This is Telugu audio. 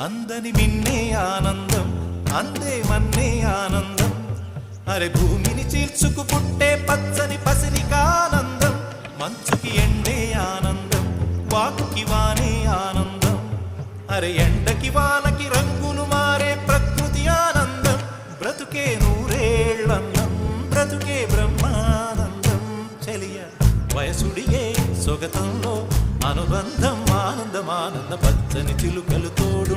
అందని మిన్నే ఆనందం, అందే మన్నే ఆనందం. అరే భూమిని చీల్చుకు పుట్టే పచ్చని పసిరికానందం. మంచుకి ఎండే ఆనందం, వాకుకి వానే ఆనందం. అరే ఎండకి వానకి రంగులు మారే ప్రకృతి ఆనందం. బ్రతుకే నూరేళ్ళందం, బ్రతుకే బ్రహ్మానందం. చెలియ వయసుడియే సొగతంలో అనుబంధం, ఆనందమానంద. పచ్చని చిలుకలు తోడు